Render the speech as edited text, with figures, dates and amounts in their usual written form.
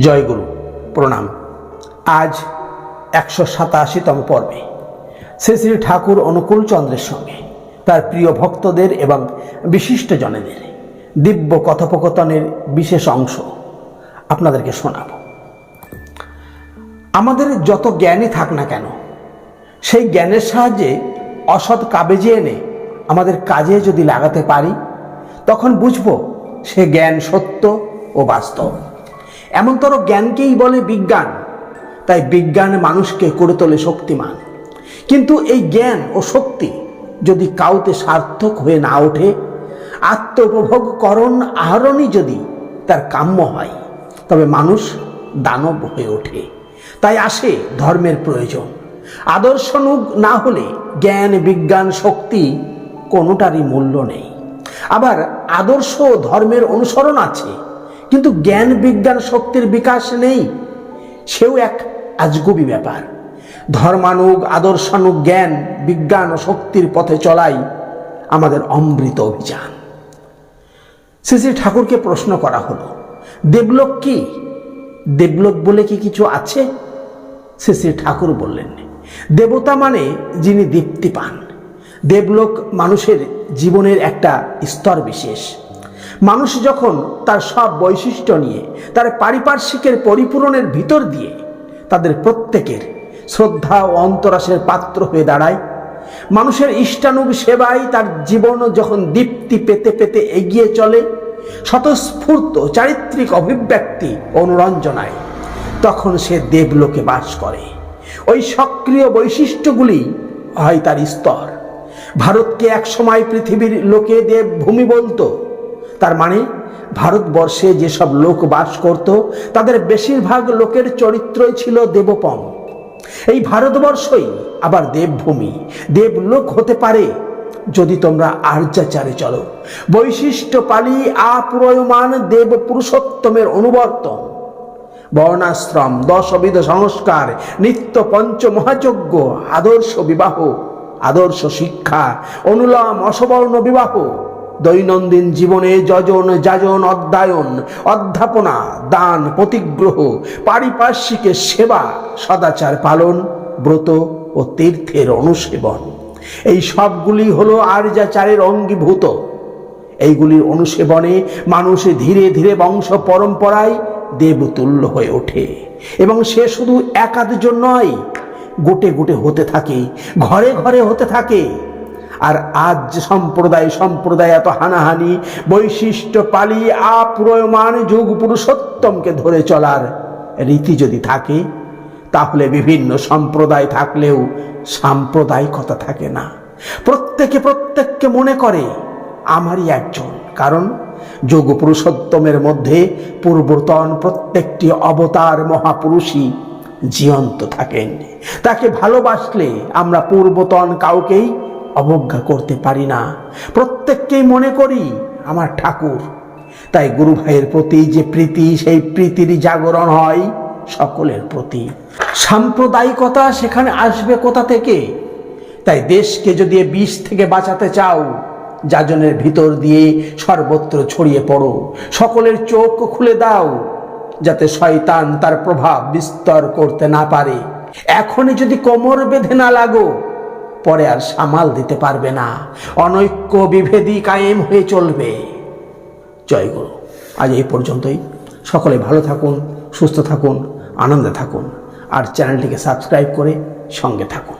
জয়গুরু প্রণাম। আজ 187তম পর্বে শ্রী শ্রী ঠাকুর অনুকূল চন্দ্রের সঙ্গে তার প্রিয় ভক্তদের এবং বিশিষ্ট জনেদের দিব্য কথোপকথনের বিশেষ অংশ আপনাদেরকে শোনাব। আমাদের যত জ্ঞানই থাক না কেন, সেই জ্ঞানের সাহায্যে অসৎ কাবেজে এনে আমাদের কাজে যদি লাগাতে পারি, তখন বুঝব সে জ্ঞান সত্য ও বাস্তব। এমনতর জ্ঞানকেই বলে বিজ্ঞান। তাই বিজ্ঞান মানুষকে করে তোলে শক্তিমান। কিন্তু এই জ্ঞান ও শক্তি যদি কাউতে সার্থক হয়ে না ওঠে, আত্মোপভোগকরণ আহরণই যদি তার কাম্য হয়, তবে মানুষ দানব হয়ে ওঠে। তাই আসে ধর্মের প্রয়োজন। আদর্শানুগ না হলে জ্ঞান বিজ্ঞান শক্তি কোনোটারই মূল্য নেই। আবার আদর্শ ও ধর্মের অনুসরণ আছে, কিন্তু জ্ঞান বিজ্ঞান শক্তির বিকাশ নেই। সেও এক আজগুবি ব্যাপার। ধর্মানুগ আদর্শানুগ জ্ঞান বিজ্ঞান ও শক্তির পথে চলাই আমাদের অমৃত অভিযান। শ্রী শ্রী ঠাকুরকে প্রশ্ন করা হলো, দেবলোক কি? দেবলোক বলে কি কিছু আছে? শ্রী শ্রী ঠাকুর বললেন, দেবতা মানে যিনি দীপ্তি পান। দেবলোক মানুষের জীবনের একটা স্তর বিশেষ। মানুষ যখন তার সব বৈশিষ্ট্য নিয়ে তার পারিপার্শ্বিকের পরিপূরণের ভিতর দিয়ে তাদের প্রত্যেকের শ্রদ্ধা ও অন্তরাসের পাত্র হয়ে দাঁড়ায়, মানুষের ইষ্টানুগ সেবায় তার জীবন যখন দীপ্তি পেতে পেতে এগিয়ে চলে, স্বতঃস্ফূর্ত চারিত্রিক অভিব্যক্তি অনুরঞ্জনায়, তখন সে দেবলোকে বাস করে। ওই সক্রিয় বৈশিষ্ট্যগুলি হয় তার স্তর। ভারতকে একসময় পৃথিবীর লোকে দেবভূমি বলতো। তার মানে ভারতবর্ষে যেসব লোক বাস করত, তাদের বেশিরভাগ লোকের চরিত্রই ছিল দেবপম। এই ভারতবর্ষই আবার দেবভূমি, দেবলোক হতে পারে যদি তোমরা আর্যাচারে চলো। বৈশিষ্ট্য পালি আপ্রয়মান দেব পুরুষোত্তমের অনুবর্তন। বর্ণাশ্রম, দশবিধ সংস্কার, নিত্য পঞ্চ মহাযজ্ঞ, আদর্শ বিবাহ, আদর্শ শিক্ষা, অনুলোম অসবর্ণ বিবাহ, দৈনন্দিন জীবনে যজন যাজন অধ্যয়ন অধ্যাপনা, দান প্রতিগ্রহ, পারিপার্শ্বিকের সেবা, সদাচার পালন, ব্রত ও তীর্থের অনুসেবন, এই সবগুলি হলো আর্যাচারের অঙ্গীভূত। এইগুলির অনুসেবনে মানুষ ধীরে ধীরে বংশ পরম্পরায় দেবতুল্য হয়ে ওঠে। এবং সে শুধু একাধজন নয়, গোটে গোটে হতে থাকে, ঘরে ঘরে হতে থাকে। আর আজ যে সম্প্রদায় এত হানাহানি, বৈশিষ্ট্য পালি আপ্রয়মান যুগ পুরুষোত্তমকে ধরে চলার রীতি যদি থাকে, তাহলে বিভিন্ন সম্প্রদায় থাকলেও সাম্প্রদায়িকতা থাকে না। প্রত্যেককে মনে করে আমারই একজন। কারণ যোগ পুরুষোত্তমের মধ্যে পূর্বতন প্রত্যেকটি অবতার মহাপুরুষই জীবন্ত থাকেন। তাকে ভালোবাসলে আমরা পূর্বতন কাউকেই অবজ্ঞা করতে পারি না। প্রত্যেককেই মনে করি আমার ঠাকুর। তাই গুরু ভাইয়ের প্রতি যে প্রীতি, সেই প্রীতির জাগরণ হয় সকলের প্রতি। সাম্প্রদায়িকতা সেখানে আসবে কোথা থেকে? তাই দেশকে যদি বিষ থেকে বাঁচাতে চাও, যাজনের ভিতর দিয়ে সর্বত্র ছড়িয়ে পড়ো। সকলের চোখ খুলে দাও, যাতে শয়তান তার প্রভাব বিস্তার করতে না পারে। এখনই যদি কোমর বেঁধে না লাগো, পরে আর সামাল দিতে পারবে না। অনৈক্য বিভেদী কায়েম হয়ে চলবে। জয় গুরু। আজ এই পর্যন্তই। সকলে ভালো থাকুন, সুস্থ থাকুন, আনন্দে থাকুন। আর চ্যানেলটিকে সাবস্ক্রাইব করে সঙ্গে থাকুন।